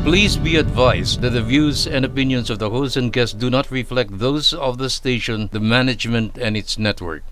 Please be advised that the views and opinions of the host and guests do not reflect those of the station, the management, and its network.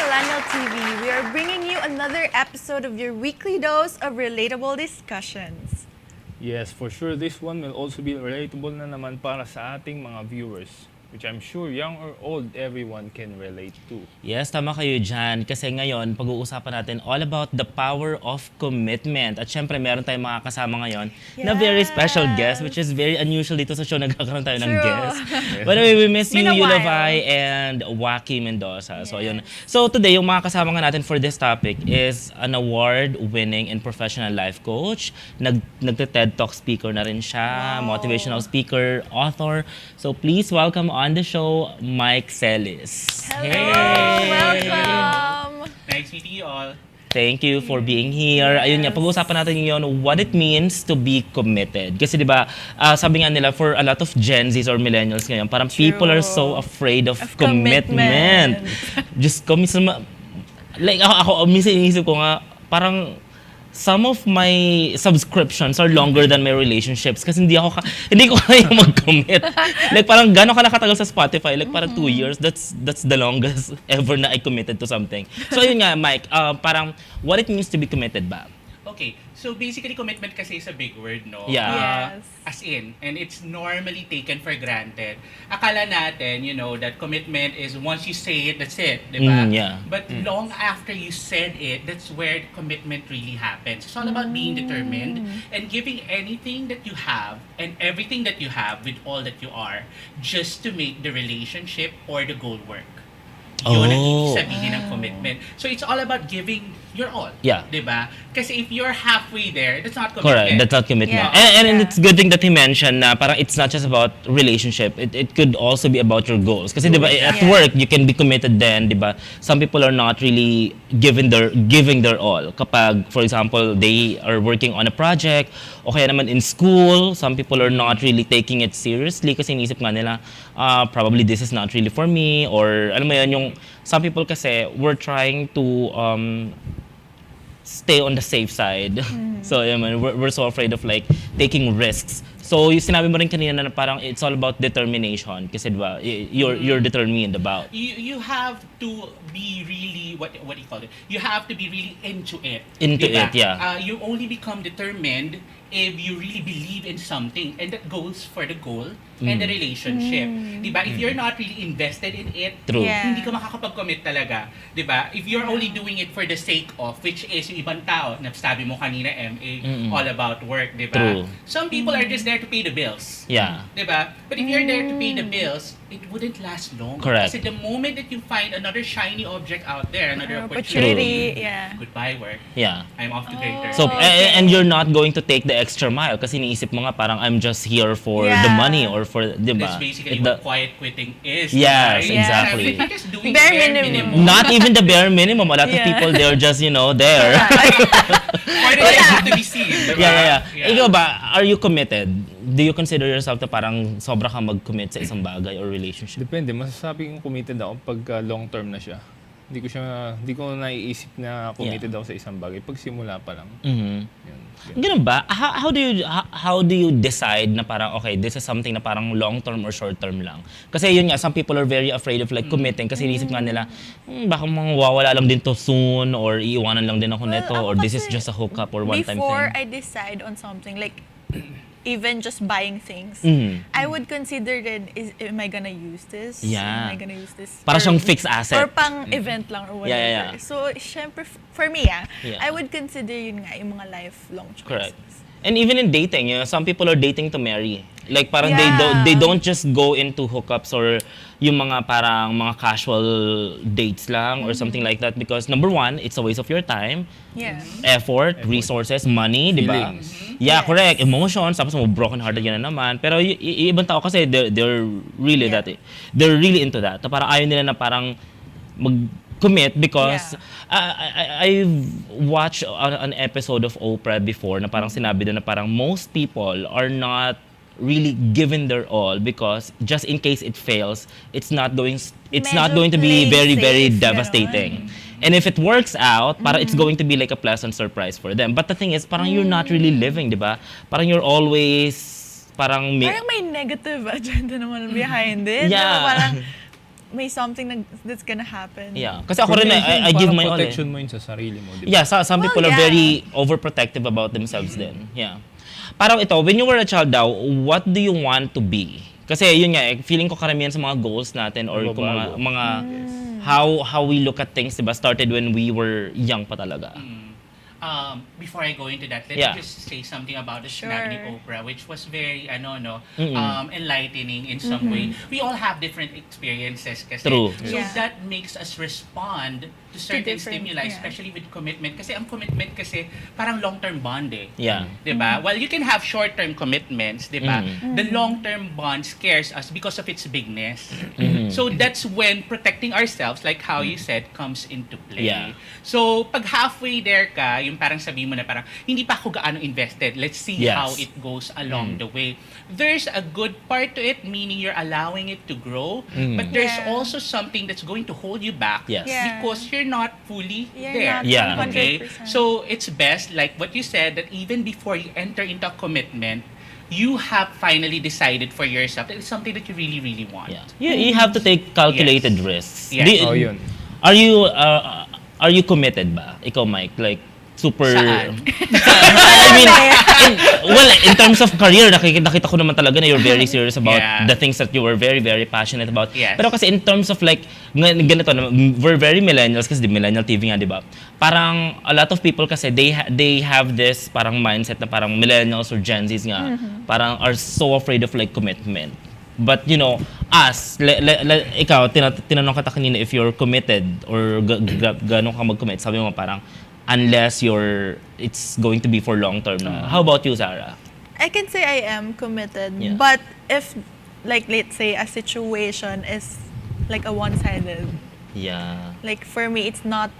Millennial TV. We are bringing you another episode of your weekly dose of relatable discussions. Yes, for sure, this one will also be relatable na naman para sa ating mga viewers, which I'm sure young or old, everyone can relate to. Yes, tama kayo dyan. Kasi ngayon, pag-uusapan natin all about the power of commitment. At syempre, meron tayong mga kasama ngayon na very special guest, which is very unusual dito sa show. Nagkakaroon tayo ng guest. But anyway, we miss you, Yulavai and Waki Mendoza. So, yun. So, today, yung mga kasama nga natin for this topic is an award-winning and professional life coach. Nagte-TED Talk speaker na rin siya, motivational speaker, author. So, please welcome on the show, Mike Celis. Hello! Hey. Welcome! Nice meeting you all. Thank you for being here. Ayun nga, pag-uusapan natin ngayon what it means to be committed. Kasi di ba, sabi nga nila, for a lot of Gen Zs or Millennials ngayon, parang people are so afraid of commitment. Just minsan, like ako minsan inisip ko nga, parang some of my subscriptions are longer than my relationships kasi hindi ko kaya mag-commit. Like parang gano'n ka nakatagal sa Spotify, like parang 2 years, that's the longest ever na I committed to something. So yun nga, Mike, parang what it means to be committed ba? Okay, so basically commitment kasi is a big word, no? Yeah. As in, and it's normally taken for granted. Akala natin, you know, that commitment is once you say it, that's it, di ba? But long after you said it, that's where commitment really happens. It's all about being determined and giving anything that you have and everything that you have with all that you are just to make the relationship or the goal work. Yun ang ibig sabihin ng commitment. So it's all about giving your all. Yeah. Diba? Kasi if you're halfway there, that's not commitment. Correct, that's not commitment. Yeah. And it's good thing that he mentioned na parang it's not just about relationship. It could also be about your goals. Kasi diba, at work, you can be committed then, diba? Some people are not really giving their all. Kapag, for example, they are working on a project, o kaya naman in school, some people are not really taking it seriously kasi inisip nga nila, probably this is not really for me, or ano mo yun, yung some people kasi we're trying to stay on the safe side. So, we're so afraid of like taking risks. So, yung sinabi mo rin kanina na parang it's all about determination kasi diba, you're determined about. You have to be really, what do you call it? You have to be really into it. Into diba? it, yeah. You only become determined if you really believe in something, and that goes for the goal and the relationship. Diba? If you're not really invested in it, hindi ka makakapag-commit talaga. Diba? If you're only doing it for the sake of, which is yung ibang tao, na sabi mo kanina, MA, all about work, diba? True. Some people are just there to pay the bills. Yeah. Diba? But if you're there to pay the bills, it wouldn't last long. Correct. Kasi the moment that you find another shiny object out there, another opportunity, goodbye work. Yeah. I'm off to greater. So, and you're not going to take the extra mile kasi iniisip mo nga parang I'm just here for the money or for, di ba? That's basically what quiet quitting is. Yes, right? exactly. You're just doing Bare bare minimum. minimum. Not even the bare minimum. A lot of people, they're just, there. Or they have to be seen. Diba? Yeah. Ikaw ba, are you committed? Do you consider yourself na parang sobra kang mag-commit sa isang bagay or relationship? Depende, masasabi kong committed ako pag long term na siya. Hindi ko naiisip na committed ako sa isang bagay pag simula pa lang. Yun. Ganun ba? How do you decide na parang, okay, this is something na parang long-term or short-term lang? Kasi yun nga, some people are very afraid of like committing kasi inisip nga nila, baka mawawala lang din to soon or iiwanan lang din ako neto or this is just a hookup or one-time thing. Before I decide on something, like even just buying things, I would consider it, am I gonna use this? Yeah. Am I gonna use this? Para Or- siyang fixed asset. Or pang event lang or whatever. Yeah. So, syempre, for me, Yeah. I would consider yun nga, yung mga lifelong choices. Correct. And even in dating, some people are dating to marry. Like parang Yeah. they don't just go into hookups or yung mga parang mga casual dates lang or something like that because number one, it's a waste of your time, Yeah. effort, resources, money, di ba? Feelings. Yeah, Yes. correct. Emotions, tapos mo broken hearted yan na naman. Pero ibang tao kasi they're really Yeah. they're really into that. So parang ayaw nila na parang mag-commit because I've watched an episode of Oprah before na parang sinabi doon na parang most people are not really given their all because just in case it fails, it's not going to be playing very safe, devastating. And if it works out, parang it's going to be like a pleasant surprise for them. But the thing is, parang you're not really living, di ba? Parang you're always parang Parang may negative agenda naman behind it. Yeah. Diba? Parang may something that's gonna happen. Yeah. Kasi ako rin, I give my all. protection mo yun sa sarili mo, di ba? Yeah, some people are yeah. very overprotective about themselves din. Yeah. Parang ito, when you were a child daw, what do you want to be? Kasi yun nga, feeling ko karamihan sa mga goals natin or kung mga how we look at things, diba, started when we were young pa talaga. Before I go into that, let me just say something about the sinabi ni Oprah, which was very, enlightening in some way. We all have different experiences kasi. True. So Yeah. that makes us respond to certain different, stimuli, yeah. especially with commitment. Kasi ang commitment kasi parang long-term bond eh. Yeah. Diba? While you can have short-term commitments, diba? The long-term bond scares us because of its bigness. So that's when protecting ourselves, like how you said, comes into play. Yeah. So pag halfway there ka, yung parang sabi mo na parang, hindi pa ako gaano invested. Let's see Yes. how it goes along the way. There's a good part to it, meaning you're allowing it to grow. But there's Yeah. also something that's going to hold you back Yes. Yeah. because you're not fully You're there. not Yeah. 100%. Okay? So it's best, like what you said, that even before you enter into a commitment, you have finally decided for yourself that it's something that you really, really want. Yeah. You have to take calculated risks. Yes. Yun. Are you committed ba? Ikaw, Mike, like super Saan? I mean, in terms of career, nakita ko naman talaga na you're very serious about Yeah. the things that you were very, very passionate about. Yes. Pero kasi in terms of like, ganito, we're very millennials kasi the Millennial TV nga, di ba? Parang a lot of people kasi, they have this parang mindset na parang millennials or Gen Zs nga, parang are so afraid of like commitment. But you know, us, ikaw, tinanong kita kanina if you're committed or gano'n ka mag-commit, sabi mo parang, unless it's going to be for long term na. How about you, Sarah? I can say I am committed, Yeah. but if, like, let's say a situation is like a one-sided, Yeah. like for me, it's not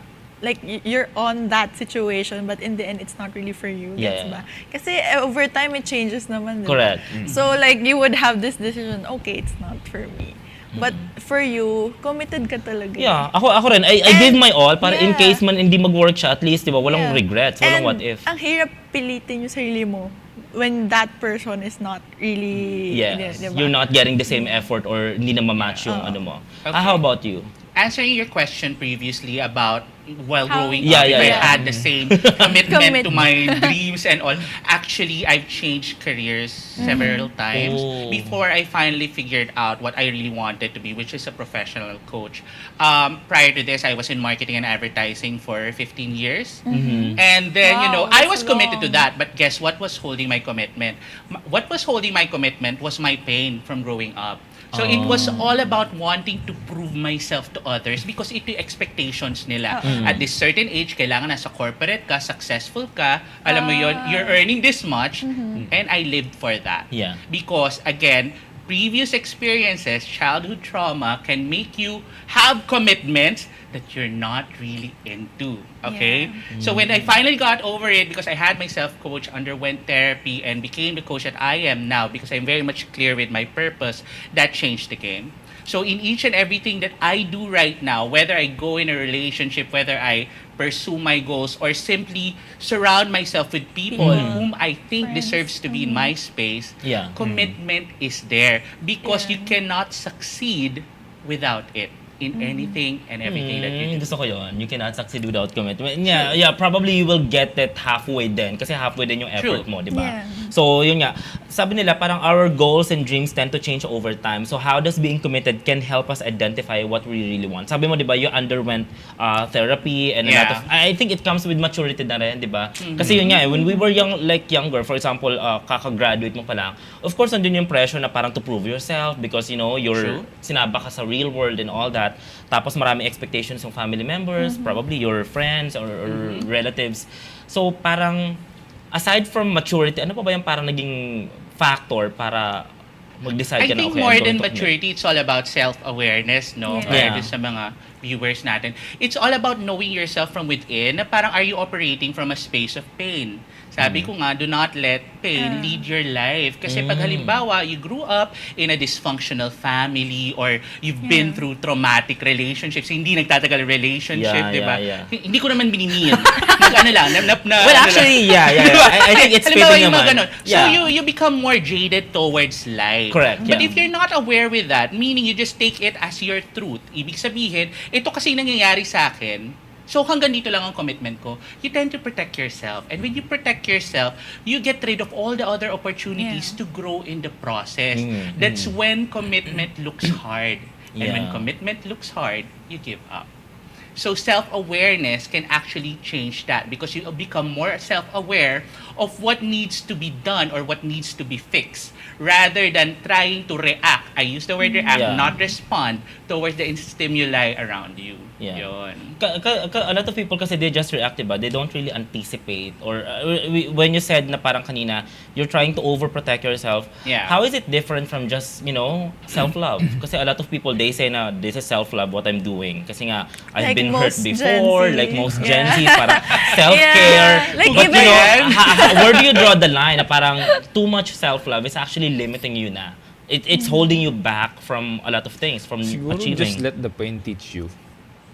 like you're on that situation, but in the end, it's not really for you. Yeah, Gets yeah. ba? Kasi over time, it changes naman. Diba? Correct. So like you would have this decision, okay, it's not for me. But for you, committed ka talaga. Yeah, ako rin. I gave my all para in Yeah. case man hindi mag-work siya, at least, di ba, walang Yeah. regrets, walang And what if. ang hirap pilitin yung sarili mo when that person is not really, Yes, diba? you're not getting the same effort or hindi na ma-match yung ano mo. Okay. How about you? Answering your question previously about while How- growing Yeah, up, yeah, if yeah. I had the same commitment to my dreams and all. Actually, I've changed careers several times Oh. before I finally figured out what I really wanted to be, which is a professional coach. Prior to this, I was in marketing and advertising for 15 years. And then, Wow, I that's was committed to long. that. But guess what was holding my commitment? What was holding my commitment was my pain from growing up. So it was all about wanting to prove myself to others because ito yung expectations nila. At this certain age, kailangan nasa corporate ka, successful ka, alam mo yon, you're earning this much, and I lived for that. Yeah. Because again, previous experiences, childhood trauma, can make you have commitments that you're not really into. Okay? Yeah. So when I finally got over it, because I had myself coach, underwent therapy, and became the coach that I am now, because I'm very much clear with my purpose, that changed the game. So in each and everything that I do right now, whether I go in a relationship, whether I pursue my goals, or simply surround myself with people whom I think Friends. deserves to be in my space, Yeah. commitment is there, because Yeah. you cannot succeed without it in anything and everything that you do. Gusto ko yun. You cannot succeed without commitment. Yeah, probably you will get it halfway din. Kasi halfway din yung effort True. mo, di ba? Yeah. So, yun nga. Sabi nila, parang our goals and dreams tend to change over time. So, how does being committed can help us identify what we really want? Sabi mo, di ba, you underwent therapy and a lot of... I think it comes with maturity na rin, di ba? Kasi yun nga, when we were younger, for example, kaka-graduate mo pa lang, of course, nandun yung pressure na parang to prove yourself because, you know, you're sinaba ka sa real world and all that. Tapos marami expectations ng family members, probably your friends or relatives. So parang aside from maturity, ano pa ba yung parang naging factor para mag-decide I ka na, think okay, more I'm going than to commit? maturity, it's all about self-awareness, no? Yeah. Para sa mga viewers natin. It's all about knowing yourself from within, na parang are you operating from a space of pain? Sabi ko nga, do not let pain lead your life. Kasi pag halimbawa, you grew up in a dysfunctional family or you've been through traumatic relationships, hindi nagtatagal relationship, Yeah, di ba? yeah. Hindi ko naman binimin. Ano lang, Well, actually, yeah. I think it's halimbawa, fitting yung mga naman. ganun. So you become more jaded towards life. Correct, But yeah. if you're not aware with that, meaning you just take it as your truth, ibig sabihin, ito kasi nangyayari sa akin, so hanggang dito lang ang commitment ko, you tend to protect yourself. And when you protect yourself, you get rid of all the other opportunities to grow in the process. That's when commitment looks hard. And when Yeah. commitment looks hard, you give up. So self-awareness can actually change that because you become more self-aware of what needs to be done or what needs to be fixed rather than trying to react. I use the word react, Yeah. not respond towards the stimuli around you. Yeah. Yun. A lot of people kasi they just react, diba? They don't really anticipate. Or when you said na parang kanina, you're trying to overprotect yourself. Yeah. How is it different from just, you know, self-love? Kasi a lot of people, they say na this is self-love, what I'm doing. Kasi nga, I've Like been hurt most Gen before, Z. like most Gen Yeah. Z, parang self-care. Yeah. Like But even- you know, where do you draw the line na parang too much self-love is actually limiting you na? It's holding you back from a lot of things, from Siguro achieving. just let the pain teach you.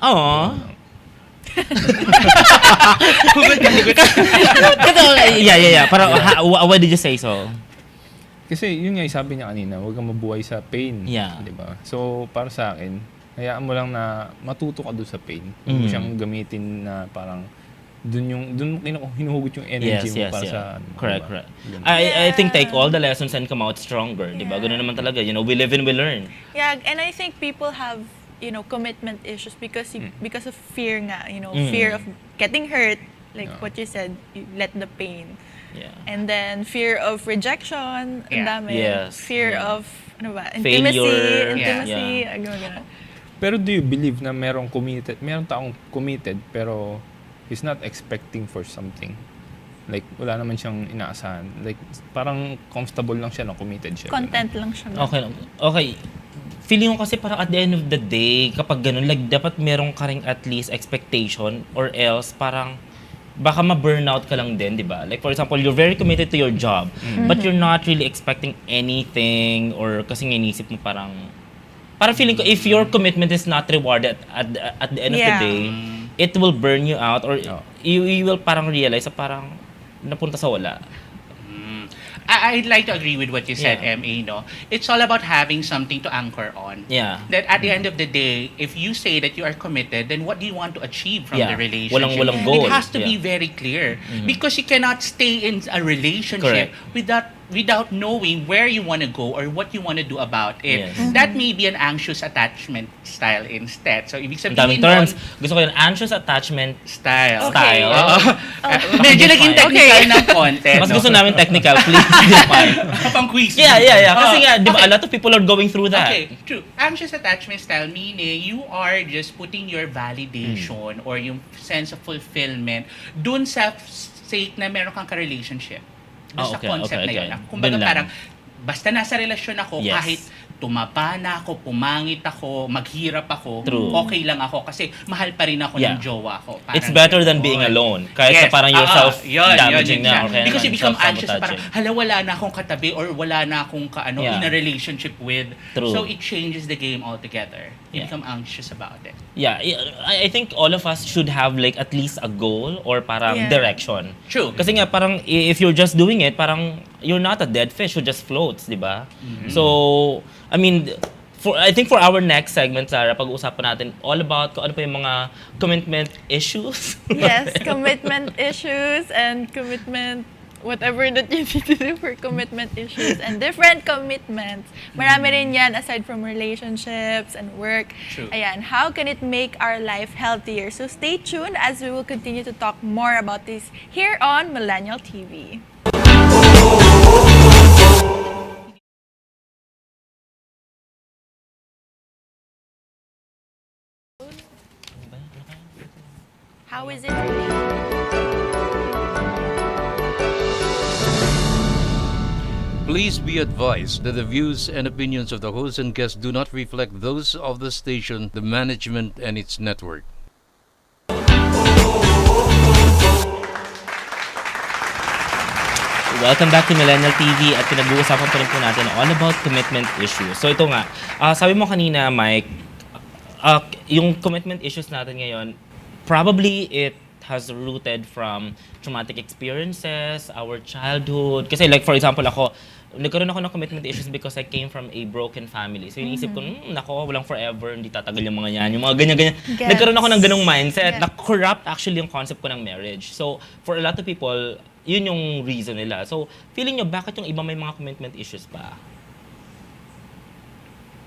Aww. Yeah. Parang, why did you say so? Kasi yun nga, sabi niya kanina, huwag kang mabuhay sa pain. Yeah. Di ba? So, para sa akin, hayaan mo lang na matuto ka doon sa pain. Huwag mo siyang gamitin na parang doon hinuhugot yung energy mo para sa... Correct, diba? correct. Ganun. I think take all the lessons and come out stronger, di ba? Ganun naman talaga. You know, we live and we learn. Yeah, and I think people have, you know, commitment issues because because of fear nga, you know, fear of getting hurt, like what you said, you let the pain. Yeah. And then fear of rejection, ang Yeah. dami. Yes. Fear Yeah. of ano ba? Failure. Intimacy, Yeah. ganun. Pero do you believe na meron taong committed pero he's not expecting for something? Like, wala naman siyang inaasahan. Like, parang comfortable lang siya na committed siya. Content lang siya. Okay. Feeling ko kasi parang at the end of the day, kapag ganun, like, dapat meron ka ring at least expectation or else parang baka ma-burnout ka lang din, di ba? Like, for example, you're very committed to your job, but you're not really expecting anything or kasi inisip mo parang feeling ko, if your commitment is not rewarded at the end of the Yeah. day, it will burn you out or Oh. you will parang realize na parang napunta sa wala. I'd like to agree with what you said, Yeah. MA, no? It's all about having something to anchor on. Yeah. That at the end of the day, if you say that you are committed, then what do you want to achieve from Yeah. the relationship? Walang goal. It has to be Yeah. very clear. Because you cannot stay in a relationship without knowing where you want to go or what you want to do about it. Yes. That may be an anxious attachment style instead. So, ibig Ang daming sabihin terms. Gusto ko yung anxious attachment style. Okay. style. Medyo naging technical ng konti. Mas gusto namin technical, please define. Pang quiz. Yeah. Kasi nga, di ba, a lot of people are going through that. Okay, true. Anxious attachment style meaning you are just putting your validation or yung sense of fulfillment dun sa sake na meron kang ka-relationship. Dun sa concept na yun. Kumbaga Dun lang. parang basta nasa relasyon ako, Yes. kahit tumaba na ako, pumangit ako, maghirap ako, True. okay lang ako kasi mahal pa rin ako ng jowa ko. Parang It's better than gano'n. being alone. Kahit Yes. sa parang you're Yun self-damaging siya. na. Or kaya Because you naman become anxious, parang, self-sabotaging. wala na akong katabi or wala na akong Yeah. in a relationship with. True. So it changes the game altogether. You Yeah. become anxious about it. Yeah, I think all of us should have like at least a goal or parang Yeah. direction. True. Kasi nga parang if you're just doing it, parang you're not a dead fish who just floats, di ba? So, I mean, I think for our next segment, Sarah, pag-uusapan natin all about kung ano pa yung mga commitment issues. Yes, commitment issues and commitment, whatever that you need to do for commitment issues and different commitments. Marami rin yan aside from relationships and work. True. Ayan, how can it make our life healthier? So stay tuned as we will continue to talk more about this here on Millennial TV. How is it today? Please be advised that the views and opinions of the host and guests do not reflect those of the station, the management, and its network. Welcome back to Millennial TV at pinag-uusapan pa rin po natin all about commitment issues. So ito nga, sabi mo kanina, Mike, yung commitment issues natin ngayon, probably it has rooted from traumatic experiences, our childhood. Kasi like for example ako, nagkaroon ako ng commitment issues because I came from a broken family. So iniisip ko, nako, walang forever, hindi tatagal yung mga yan. Yung mga ganyan-ganyan. Yes. Nagkaroon ako ng ganong mindset Yeah. na corrupt actually yung concept ko ng marriage. So for a lot of people, yun yung reason nila. So feeling nyo, bakit yung iba may mga commitment issues pa?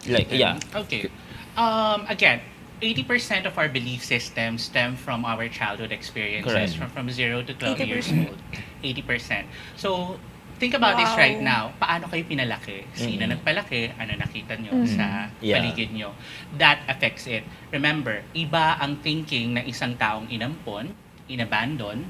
Like, yeah. Okay. Again, 80% of our belief systems stem from our childhood experiences, Correct. from 0 to 12 years 80%. old. 80%. So, think about this Wow. right now. Paano kayo pinalaki? Sino nagpalaki? Ano nakita nyo sa Yeah. paligid nyo? That affects it. Remember, iba ang thinking ng isang taong inampon, inabandon,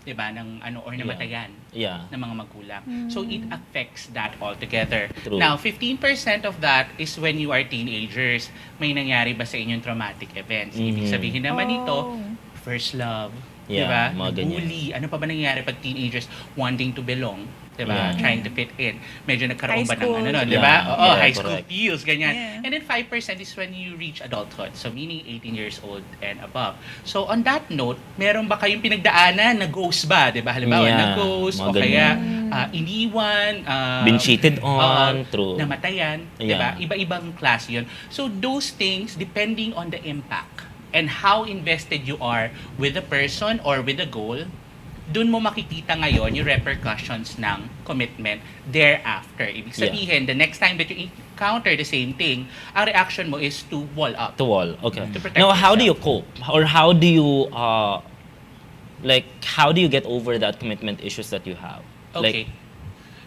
diba, ng or namatayan Yeah. ng mga magulang. So it affects that altogether. True. Now, 15% of that is when you are teenagers. May nangyari ba sa inyong traumatic events? Ibig sabihin naman ito, first love, Yeah, diba? mga ganyan. Bully. Ano pa ba nangyari pag teenagers wanting to belong? Diba? Yeah. Trying to fit in. Medyo nagkaroon High ba ng school. diba? Yeah. Oo, Yeah, high school correct. feels, ganyan. Yeah. And then 5% is when you reach adulthood. So meaning 18 years old and above. So on that note, meron ba kayong pinagdaanan na ghost ba? Diba? Halimbawa, Yeah, na-ghost mga o kaya iniwan, Been cheated on, true. namatayan, Yeah. diba? Iba-ibang klase yun. So those things, depending on the impact and how invested you are with the person or with the goal, dun mo makikita ngayon yung repercussions ng commitment thereafter. Ibig sabihin, the next time that you encounter the same thing, ang reaction mo is to wall up. To wall, okay. To protect Now, how do you yourself. cope? Or how do you, how do you get over that commitment issues that you have? Okay.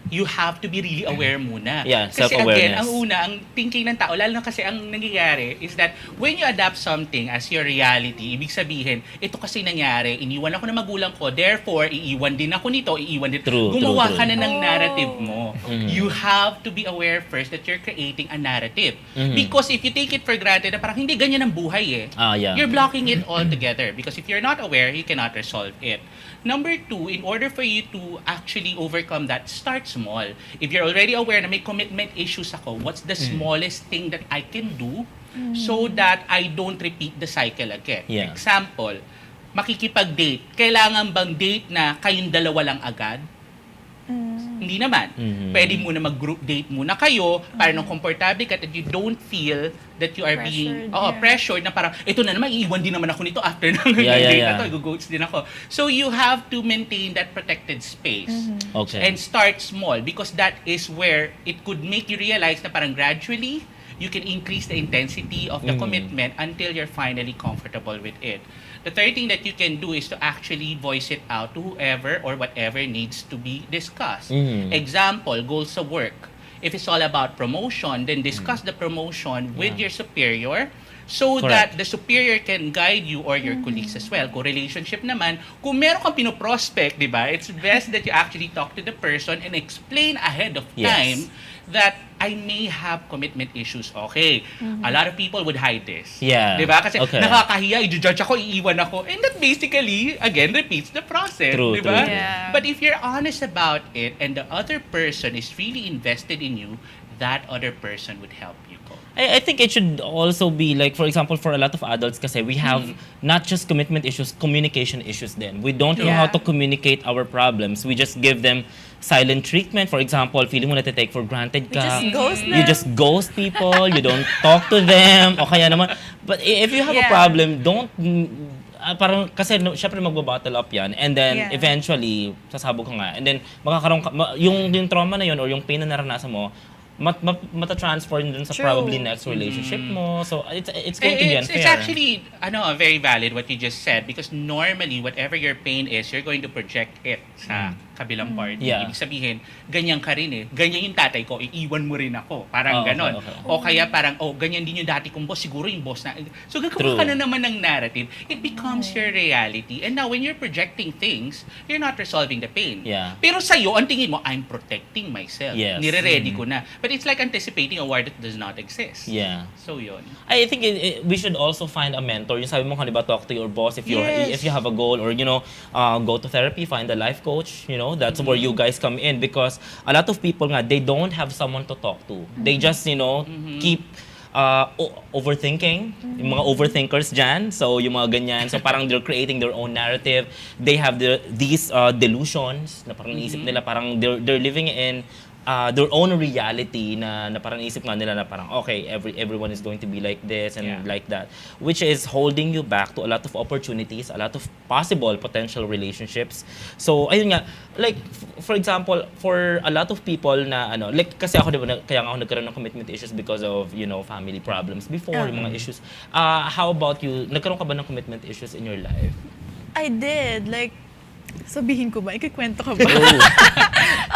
You have to be really aware muna. Yeah, kasi self-awareness. again, ang una, ang thinking ng tao, lalo na kasi ang nangyayari is that when you adapt something as your reality, ibig sabihin, ito kasi nangyari, iniwan ako ng magulang ko, therefore, iiwan din ako nito, iiwan din. True, Gumawa true, ka true. na ng narrative mo. Mhm. You have to be aware first that you're creating a narrative. Because if you take it for granted, na parang hindi ganyan ang buhay eh. Yeah. You're blocking it altogether because if you're not aware, you cannot resolve it. Number two, in order for you to actually overcome that, start small. If you're already aware na may commitment issues ako, what's the smallest thing that I can do so that I don't repeat the cycle again? Yeah. Example, makikipag-date. Kailangan bang date na kayong dalawa lang agad? Hindi naman. Pwede muna mag-group date muna kayo para nung komportable ka that you don't feel that you are being Pressured, yeah. pressured na parang ito na naman, iiwan din naman ako nito after ng Yeah, date yeah, na to, yeah. i-ghost din ako. So you have to maintain that protected space. Okay. And start small because that is where it could make you realize na parang gradually you can increase the intensity of the commitment until you're finally comfortable with it. The third thing that you can do is to actually voice it out to whoever or whatever needs to be discussed. Example, goals sa work. If it's all about promotion, then discuss the promotion with your superior So Correct. that the superior can guide you or your colleagues as well. Kung relationship naman, kung meron kang pinoprospect, di ba, it's best that you actually talk to the person and explain ahead of Yes. time that I may have commitment issues. Okay. A lot of people would hide this. Yeah. Di ba? Kasi Okay. nakakahiya, i-judge ako, iiwan ako. And that basically, again, repeats the process. True, Di ba? true. Yeah. But if you're honest about it and the other person is really invested in you, that other person would help you cope. I think it should also be like, for example, for a lot of adults kasi we have not just commitment issues, communication issues then. We don't know how Yeah. to communicate our problems. We just give them silent treatment. For example, feeling mo na take for granted ka. just ghost You them. just ghost people. You don't talk to them. O kaya naman. But if you have a Yeah. problem, don't parang kasi no, syempre magbo-bottle up yan and then Yeah. eventually sasabog ka nga and then makakaroon ka, yung trauma na yun or yung pain na naranasan mo mata-transfer dun sa True. probably next relationship mo. So, it's going to be unfair. It's actually, very valid what you just said because normally, whatever your pain is, you're going to project it sa kabilang party. Yeah. Ibig sabihin, ganyan ka rin eh. Ganyan yung tatay ko, iiwan mo rin ako. Parang Okay, ganon. okay. O kaya parang, ganyan din yung dati kong boss, siguro yung boss na. So, True. gagawa ka na naman ng narrative. It becomes your reality. And now, when you're projecting things, you're not resolving the pain. Yeah. Pero sa'yo, ang tingin mo, I'm protecting myself. Yes. Nire-ready ko na. But it's like anticipating a war that does not exist. Yeah. So, yun. I think we should also find a mentor. Yung sabi mo kanina, talk to your boss if you Yes. if you have a goal or go to therapy, find a life coach. That's where you guys come in because a lot of people nga they don't have someone to talk to. They just keep overthinking. Yung mga overthinkers dyan. So yung mga ganyan. So parang they're creating their own narrative. They have these delusions na parang naisip nila parang they're living in their own reality na parang isip nga nila na parang okay, everyone is going to be like this and Yeah. like that, which is holding you back to a lot of opportunities, a lot of possible potential relationships. So ayun nga, like for example, for a lot of people na like kasi ako diba kaya nga ako nagkaroon ng commitment issues because of family problems before, yung mga issues. How about you? Nagkaroon ka ba ng commitment issues in your life? I did. Like, sabihin ko ba? Ikikwento ko ba?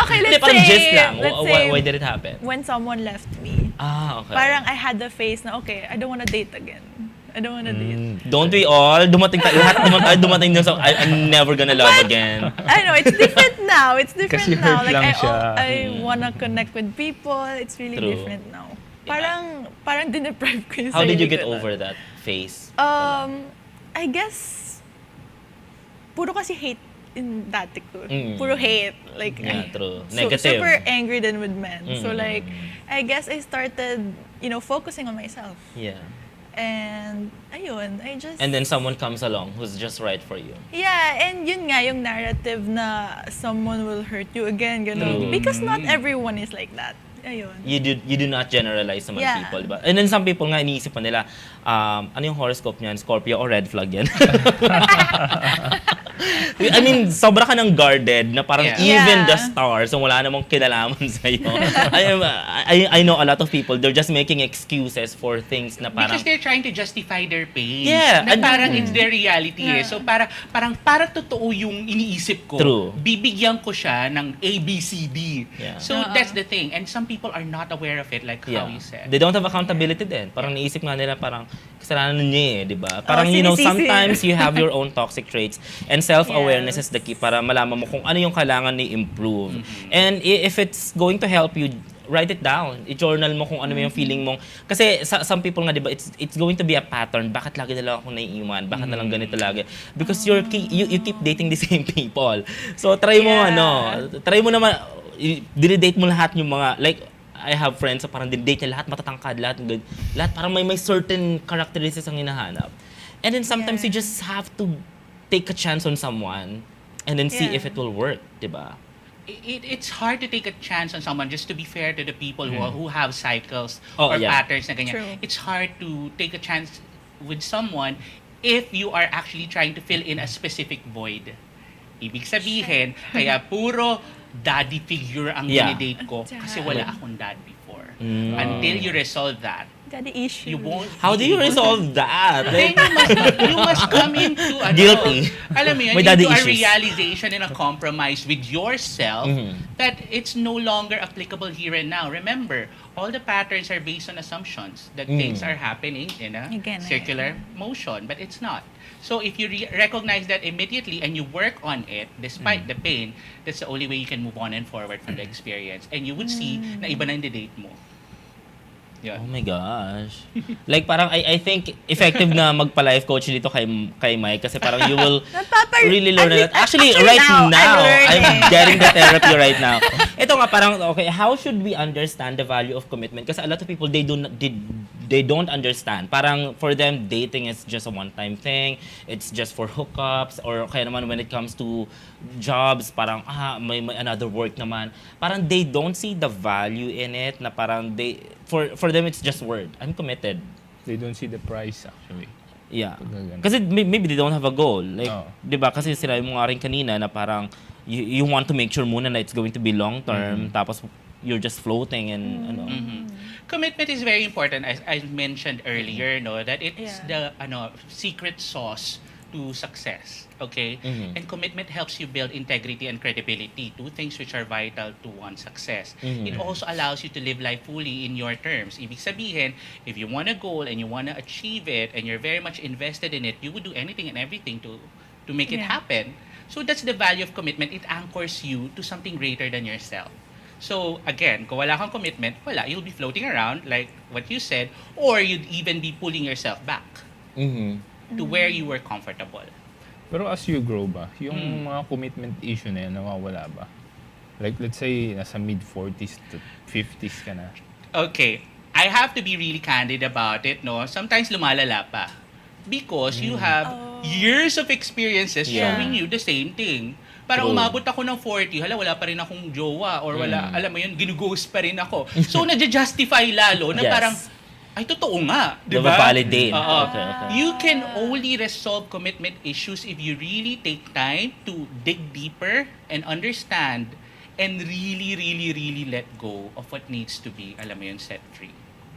Okay, Hindi, let's parang say, gist lang. let's say, Why did it happen? when someone left me, Okay. parang I had the face na, okay, I don't wanna date again. I don't wanna date. Don't we all? Dumating tayo. Lahat dumating dun sa, I'm never gonna love again. I know, it's different now. It's different Kasi now. hurt Like, lang I, siya. I wanna connect with people. It's really True. different now. Parang dineprive ko yung How did you sarili get ko na. over that phase? I guess, puro kasi hate in dati ko. Mm. Puro hate. Like, Yeah, true. so Negative. super angry din with men. So Mm. like, I guess I started, focusing on myself. Yeah. And, ayun, I just... And then someone comes along who's just right for you. Yeah, and yun nga, yung narrative na someone will hurt you again, True. ganun. Because not everyone is like that. Ayun. You do not generalize naman Yeah. people, diba? And then some people nga iniisip pa nila, ano yung horoscope niyan? Scorpio o red flag yan? I mean, sobra ka ng guarded na parang Yeah. even Yeah. the stars, so wala namang kinalaman sa'yo. I know a lot of people, they're just making excuses for things na parang... Because they're trying to justify their pain. Yeah, Na and- parang it's their reality eh. Yeah. So para totoo yung iniisip ko. True. Bibigyan ko siya ng A, B, C, D. Yeah. So that's the thing. And some people are not aware of it like how you said. They don't have accountability din. Parang naisip nga nila parang kasalanan niya di ba? Parang sinisisi. sometimes you have your own toxic traits and self-awareness is the key para malaman mo kung ano yung kailangan ni improve. And if it's going to help you, write it down. I-journal mo kung ano yung feeling mong kasi some people nga di ba it's going to be a pattern. Bakit lagi na lang ako naiiwan? Bakit na lang ganito lagi? Because you keep dating the same people. So try mo try mo naman dinidate mo lahat yung mga like I have friends na parang dinidate niya lahat matatangkad, lahat parang may certain characteristics ang hinahanap. And then sometimes you just have to take a chance on someone and then see Yeah. if it will work, di ba? It's hard to take a chance on someone just to be fair to the people who have cycles Oh, or yeah. patterns na ganyan. True. It's hard to take a chance with someone if you are actually trying to fill in a specific void. Ibig sabihin, kaya puro daddy figure ang Yeah. dinidate ko kasi wala akong dad before. Mm. Until you resolve that, Daddy issues. You won't. How do you resolve that? Then you must come into Guilty. Alam mo yun, May daddy into a issues. realization and a compromise with yourself that it's no longer applicable here and now. Remember, all the patterns are based on assumptions that things are happening in a Again, circular motion, but it's not. So if you recognize that immediately and you work on it, despite the pain, that's the only way you can move on and forward from the experience. And you would see na iba na yung date mo. Yeah. Oh my gosh. Like parang I think effective na magpa-life coach dito kay Mike kasi parang you will really learn a lot. Actually right now I'm getting the therapy right now. Ito nga parang okay, how should we understand the value of commitment? Kasi a lot of people they don't understand. Parang for them dating is just a one-time thing. It's just for hookups or kaya naman when it comes to jobs parang may another work naman. Parang they don't see the value in it na parang for them it's just word. I'm committed. They don't see the price actually. Yeah. Kasi maybe they don't have a goal. Like, Oh. 'di ba? Kasi sinabi mo nga rin kanina na parang you want to make sure muna na it's going to be long term tapos you're just floating and ano. Commitment is very important, as I mentioned earlier, no, that it's the secret sauce to success. Okay, and commitment helps you build integrity and credibility, two things which are vital to one's success. It also allows you to live life fully in your terms. Ibig sabihin, if you want a goal and you want to achieve it and you're very much invested in it, you would do anything and everything to make it happen. So that's the value of commitment. It anchors you to something greater than yourself. So again, kung wala kang commitment, you'll be floating around like what you said, or you'd even be pulling yourself back to where you were comfortable. Pero as you grow ba, yung mga commitment issue na yan, nawawala ba? Like let's say, nasa mid-40s to 50s ka na. Okay, I have to be really candid about it, no? Sometimes lumalala pa. Because you have years of experiences showing you the same thing. Parang umabot ako ng 40, wala pa rin akong jowa or wala, alam mo yun, ginughost pa rin ako. So, nadja-justify lalo na parang, ay, totoo nga. Diba? Validate. Okay. You can only resolve commitment issues if you really take time to dig deeper and understand and really, really, really let go of what needs to be, alam mo yun, set free.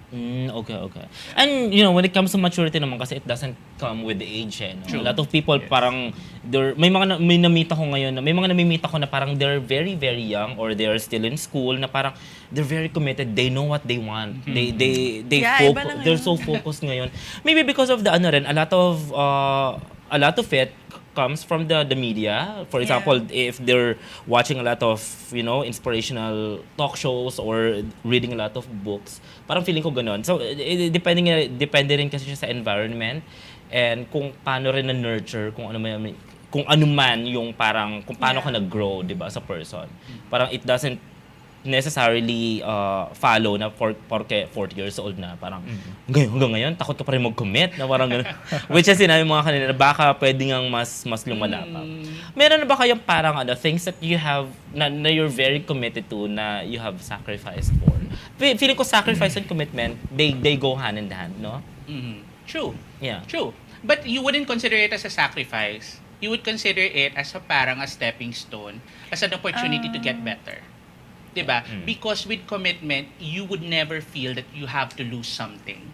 Okay. And when it comes to maturity naman kasi it doesn't come with age no? A lot of people parang may namita ko ngayon may mga namimita ko na parang they're very very young or they're still in school na parang they're very committed, they know what they want. They they're so focused ngayon. Maybe because of the rin, a lot of it comes from the media. For example, if they're watching a lot of, inspirational talk shows or reading a lot of books, parang feeling ko ganon. So, depende rin kasi siya sa environment and kung paano rin na-nurture, kung ano man yung parang, kung paano ka nag-grow, di ba, sa person. Parang it doesn't necessarily follow na porke 40 years old na parang hanggang ngayon takot ka pa rin mag-commit na parang gano'n. Which is sinabi mga kanina na baka pwede ngang mas lumala pa. Meron na ba kayong parang things that you have na you're very committed to na you have sacrificed for? Feeling ko sacrifice and commitment they go hand in hand, no? True. Yeah. True. But you wouldn't consider it as a sacrifice. You would consider it as a stepping stone, as an opportunity to get better. Diba? Because with commitment, you would never feel that you have to lose something.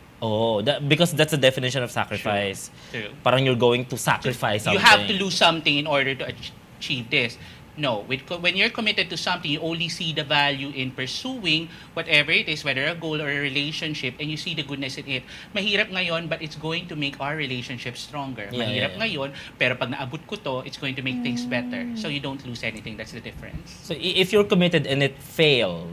Because that's the definition of sacrifice. True. Parang you're going to sacrifice something. You have to lose something in order to achieve this. No, when you're committed to something, you only see the value in pursuing whatever it is, whether a goal or a relationship, and you see the goodness in it. Mahirap ngayon, but it's going to make our relationship stronger. Mahirap ngayon, pero pag naabot ko to, it's going to make things better. So you don't lose anything. That's the difference. So if you're committed and it failed,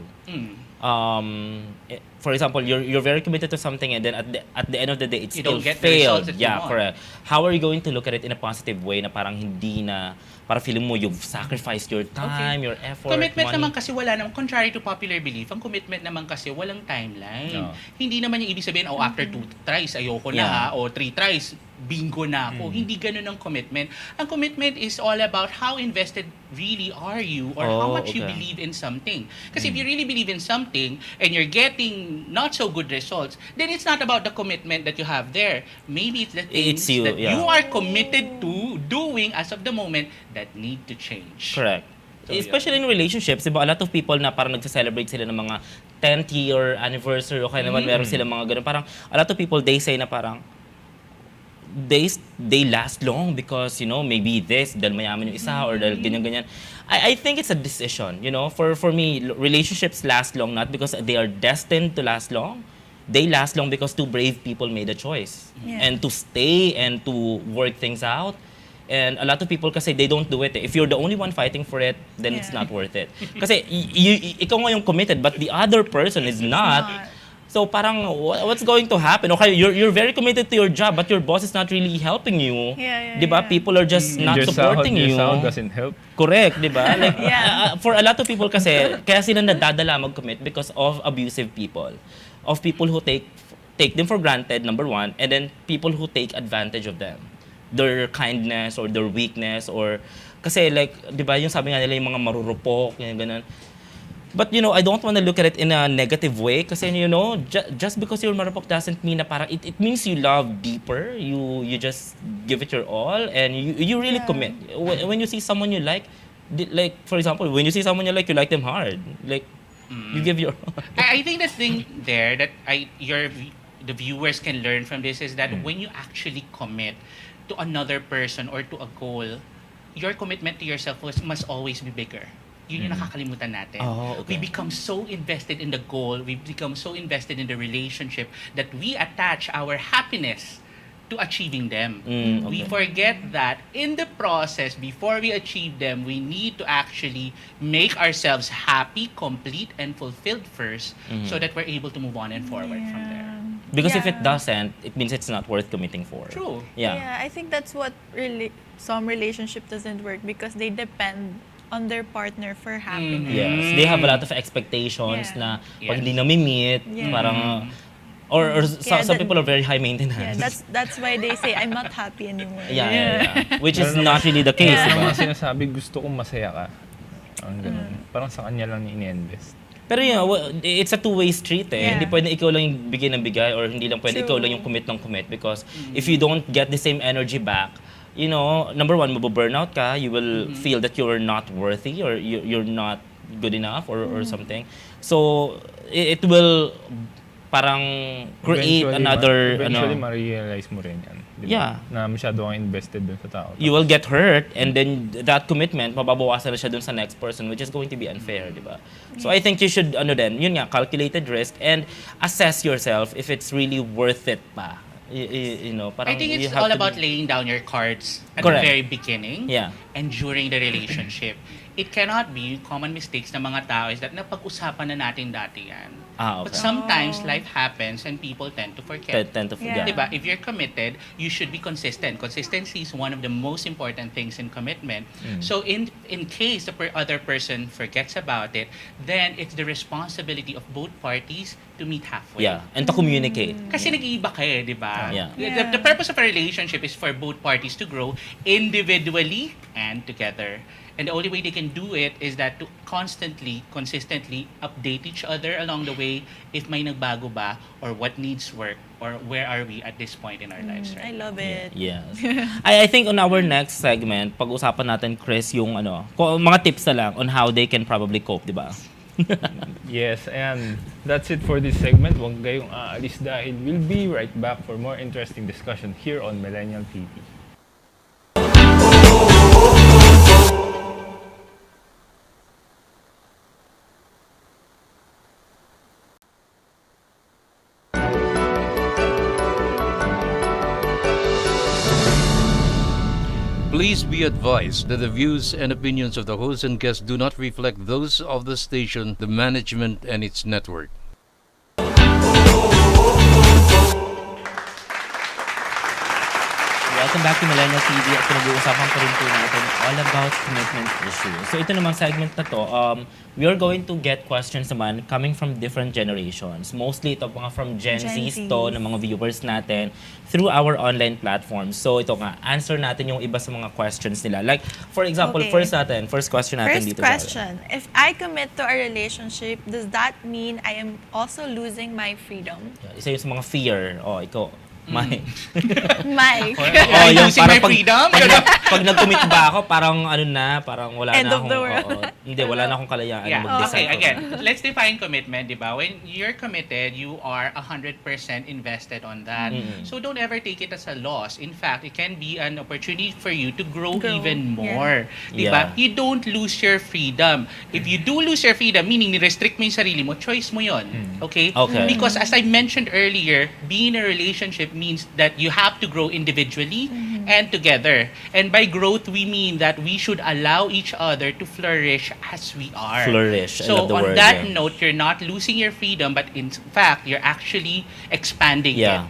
for example, you're very committed to something and then at the end of the day, it still don't get the failed. results that you want. Correct. How are you going to look at it in a positive way na parang hindi na, para feeling mo you've sacrificed your time, your effort, Commitment money? naman kasi wala naman, contrary to popular belief, ang commitment naman kasi walang timeline. Hindi naman yung ibig sabihin, after 2 tries, ayoko na o 3 tries, bingo na ako. Hindi ganun ang commitment. Ang commitment is all about how invested really are you or how much you believe in something. Kasi if you really believe in something and you're getting not so good results, then it's not about the commitment that you have there. Maybe it's the things that you are committed to doing as of the moment that need to change. Correct. especially in relationships, diba, a lot of people na parang nagsa-celebrate sila ng mga 10th year anniversary o kaya naman meron sila mga ganun. Parang a lot of people, they say na parang they last long because, you know, maybe this, dahil mayaman yung isa or dahil ganyan-ganyan. I think it's a decision, you know. For me, relationships last long not because they are destined to last long. They last long because two brave people made a choice. And to stay and to work things out. And a lot of people kasi they don't do it. If you're the only one fighting for it, then it's not worth it. Kasi ikaw nga yung committed but the other person is not. So parang what's going to happen? Okay, you're very committed to your job but your boss is not really helping you. Diba? People are just not supporting you. Your sahod doesn't help. Correct, diba? Like for a lot of people kasi kaya sila nadadala mag-commit because of abusive people. Of people who take them for granted, number one, and then people who take advantage of them. Their kindness or their weakness or kasi like, diba, yung sabi nga nila yung mga marurupok, yung ganun. But you know, I don't want to look at it in a negative way kasi you know, just because you're marupok doesn't mean na parang it means you love deeper. You just give it your all and you really commit. When you see someone you like for example, when you see someone you like them hard. Like you give your all. I think the thing there that the viewers can learn from this is that when you actually commit to another person or to a goal, your commitment to yourself must always be bigger. Yun yung nakakalimutan natin. We become so invested in the goal, we become so invested in the relationship that we attach our happiness to achieving them. We forget that in the process, before we achieve them, we need to actually make ourselves happy, complete, and fulfilled first so that we're able to move on and forward from there. Because if it doesn't, it means it's not worth committing for. True. Yeah, I think that's what some relationship doesn't work because they depend on their partner for happiness. Yes, they have a lot of expectations na pag hindi nami-meet, parang or some people are very high maintenance. Yeah, that's why they say I'm not happy anymore. Yeah. Which is not really the case. Ano mga sinasabi, gusto kong masaya ka. Ang ganun. Parang sa kanya lang ini-invest. Pero you know, it's a two-way street eh. Hindi pwede ikaw lang yung bigay ng bigay or hindi lang pwede ikaw lang yung commit ng commit because if you don't get the same energy back, you know, number one, mabu-burnout ka, you will feel that you're not worthy or you're not good enough or something. So, it will parang create another... Eventually, ma-realize mo rin yan. Diba? Yeah. Na masyado kang invested dun sa tao. You will get hurt and then that commitment, mababawasan na siya dun sa next person which is going to be unfair, di ba? So, I think you should, yun nga, calculated risk and assess yourself if it's really worth it pa. You know, parang I think it's all about laying down your cards at the very beginning and during the relationship. It cannot be common mistakes ng mga tao is that napag-usapan na natin dati yan. But sometimes life happens and people tend to forget. Tend to forget. Diba? If you're committed, you should be consistent. Consistency is one of the most important things in commitment. So in case the other person forgets about it, then it's the responsibility of both parties to meet halfway. Yeah, and to communicate. Kasi nag-iiba kayo, di ba? Yeah. The purpose of a relationship is for both parties to grow individually and together. And the only way they can do it is that to constantly, consistently update each other along the way if may nagbago ba or what needs work or where are we at this point in our lives, right? I love it. Yes. I think on our next segment, pag-usapan natin, Chris, yung mga tips na lang on how they can probably cope, di ba? Yes, and that's it for this segment. Huwag kayong aalis dahil we'll be right back for more interesting discussion here on Millennial TV. Please be advised that the views and opinions of the host and guests do not reflect those of the station, the management, and its network. Welcome back to Millennial TV at pinag-uusapan pa rin po natin all about commitment issues. So ito namang segment na to, we are going to get questions naman coming from different generations. Mostly ito mga from Gen Zs to ng mga viewers natin through our online platforms. So ito nga, answer natin yung iba sa mga questions nila. Like, for example, first question natin dito. First question, if I commit to a relationship, does that mean I am also losing my freedom? Isa yung sa mga fear. Ikaw. My. Mike. Oh, yung Using my parang freedom? pag nag-commit ba ako, parang ano na, parang wala End na of akong, the world. hindi, wala na akong kalayaan Yeah. mag-decide. Okay, again, let's define commitment, di ba? When you're committed, you are 100% invested on that. So don't ever take it as a loss. In fact, it can be an opportunity for you to grow even more. Di ba? Yeah. You don't lose your freedom. If you do lose your freedom, meaning ni-restrict mo yung sarili mo, choice mo yon. Okay? Okay. Because as I mentioned earlier, being in a relationship means that you have to grow individually and together. And by growth, we mean that we should allow each other to flourish as we are. Flourish. I So love the on word, that yeah. note, you're not losing your freedom, but in fact, you're actually expanding Yeah. it.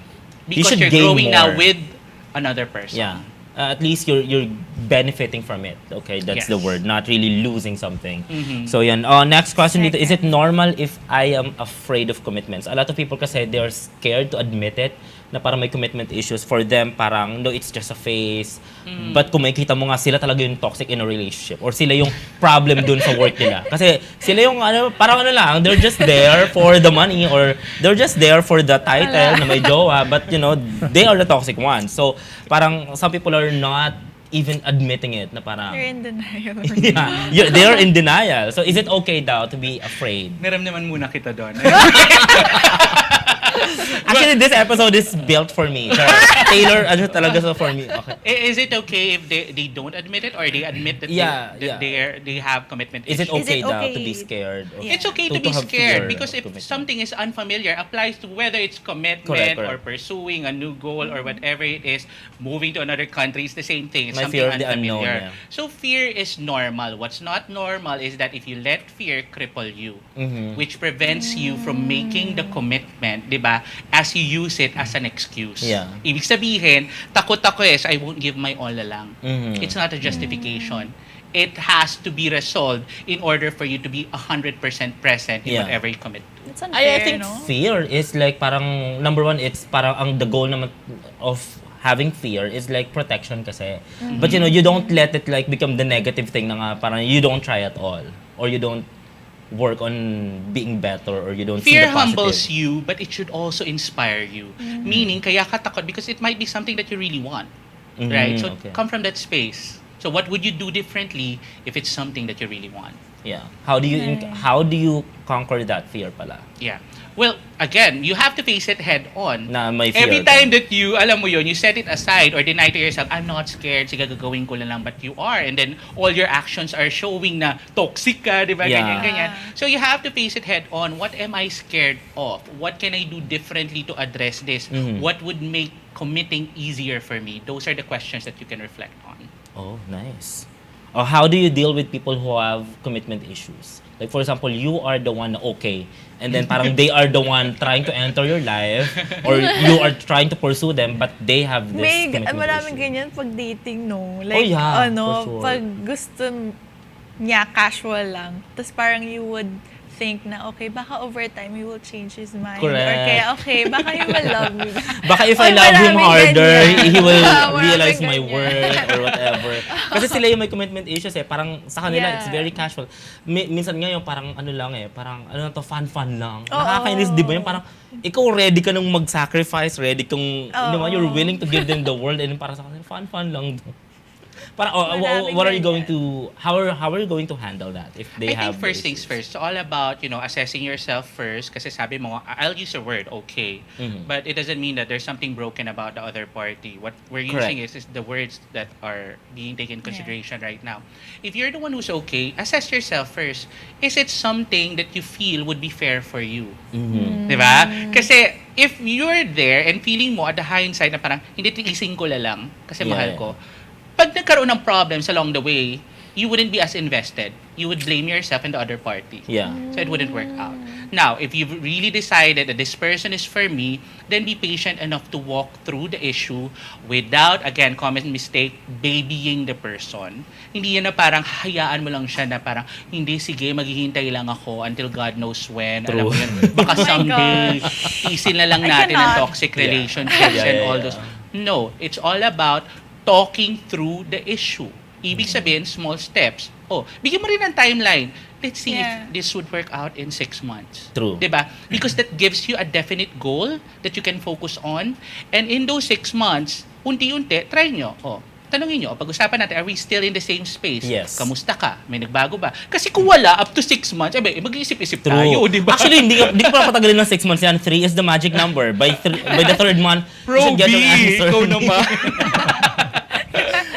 You Because should you're gain growing now more. with another person. Yeah. At least you're benefiting from it. Okay, that's the Yes. word. Not really losing something. Mhm. So yan. Next question dito. Is it normal if I am afraid of commitments? A lot of people kasi they are scared to admit it na parang may commitment issues. For them, parang, no, it's just a phase. But kung makikita mo nga, sila talaga yung toxic in a relationship. Or sila yung problem dun sa work nila. Kasi sila yung, parang ano lang, they're just there for the money or they're just there for the title na may jowa. But, they are the toxic ones. So, parang some people are not even admitting it na parang... You're in denial. They are in denial. So, is it okay daw to be afraid? Naramdaman muna kita doon. Actually, this episode is built for me. Taylor, talaga for me. Okay. Is it okay if they don't admit it or they admit that Yeah, they have commitment Is it issues? okay Is it daw to okay? be scared? Yeah. It's okay to be have scared fear because of if commitment. something is unfamiliar, applies to whether it's commitment Correct. or pursuing a new goal or whatever it is, moving to another country is the same thing. It's My something fear of the unknown, unfamiliar. yeah. So fear is normal. What's not normal is that if you let fear cripple you, which prevents you from making the commitment, di ba, as you use it as an excuse. Yeah. Ibig sabihin, takot ako is I won't give my all na lang. It's not a justification. It has to be resolved in order for you to be 100% present in Yeah. whatever you commit. It's unfair, I think no? fear is like parang number one, it's parang the goal naman of having fear is like protection kasi. But you don't let it like become the negative thing na nga parang you don't try at all or you don't work on being better or you don't see Fear the positive. humbles you, but it should also inspire you. Meaning, kaya ka takot because it might be something that you really want. Right? So, okay. come from that space. So, what would you do differently if it's something that you really want? Yeah. How do you conquer that fear pala? Yeah. Well, again, you have to face it head on. Na may fear. Every time that you, alam mo yun, you set it aside or deny to yourself, I'm not scared, sige gagawin ko lang, but you are. And then, all your actions are showing na toxic ka, di ba? Yeah. Ganyan, ganyan. So, you have to face it head on. What am I scared of? What can I do differently to address this? What would make committing easier for me? Those are the questions that you can reflect on. Oh, nice. How do you deal with people who have commitment issues? Like, for example, you are the one na okay, and then parang they are the one trying to enter your life, or you are trying to pursue them, but they have this May commitment maraming issue. ganyan pag dating, no? Like, yeah, for sure. pag gusto niya, casual lang. Tapos parang you would think na, okay, baka over time he will change his mind. Correct. Or kaya, okay, baka he will love me. Baka if I Oy, love him maraming harder, ganyan. he will Maraming realize my ganyan. worth or whatever. Kasi sila yung may commitment issues eh. Parang sa kanila, Yeah. it's very casual. Minsan nga yung parang ano lang eh, parang ano na to, fun-fun lang. Oo. Nakakainis, di ba? Yung parang, ikaw ready ka nang mag-sacrifice, ready kang, you're willing to give them the world, and parang sa kanila, fun-fun lang. Parang, Maraming what are you going ganyan. to, how are you going to handle that if they I have think first the things issues? first. It's all about, assessing yourself first. Kasi sabi mo, I'll use a word, okay. But it doesn't mean that there's something broken about the other party. What we're using is the words that are being taken in consideration right now. If you're the one who's okay, assess yourself first. Is it something that you feel would be fair for you? Diba? Kasi if you're there and feeling mo at the hindsight na parang, hindi tiising ko lang kasi mahal ko. Pag nagkaroon ng problems along the way, you wouldn't be as invested. You would blame yourself and the other party. Yeah. So it wouldn't work out. Now, if you've really decided that this person is for me, then be patient enough to walk through the issue without, again, common mistake, babying the person. Hindi yan na parang hayaan mo lang siya na parang, hindi, sige, maghihintay lang ako until God knows when. Alam mo yun, baka someday, isin na lang I natin ang cannot. toxic relationships and all those. No, it's all about talking through the issue. Ibig sabihin, small steps. Oh, bigyan mo rin ng timeline. Let's see Yeah. if this would work out in 6 months. True. Diba? Because that gives you a definite goal that you can focus on. And in those 6 months, unti-unti, try nyo. Oh, tanungin nyo, pag-usapan natin, are we still in the same space? Yes. Kamusta ka? May nagbago ba? Kasi kung wala, up to 6 months, mag-iisip-isip tayo, di ba? Actually, hindi ko pa patagalin ng 6 months yan. 3 is the magic number. By the third month, you Bro, should get B, your answer. ikaw naman.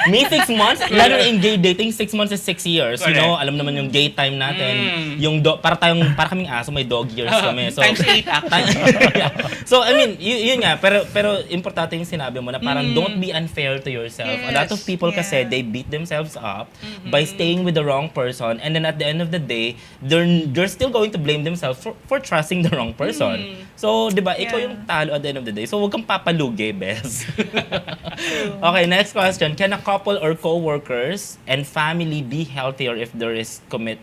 Me, 6 months? Lalo na in gay dating, 6 months is 6 years. You Correct. know, alam naman yung gay time natin. Yung para kaming aso, may dog years kami. So, Times 8 actually. Yeah. So, I mean, yun nga. Pero importante yung sinabi mo na parang don't be unfair to yourself. A lot of Yes. people kasi, Yeah. they beat themselves up by staying with the wrong person. And then at the end of the day, they're still going to blame themselves for trusting the wrong person. So, di ba, ikaw Yeah. yung talo at the end of the day. So, huwag kang papalugi, Bes. Okay, next question. Can a couple or co-workers and family be healthier if there is commitment?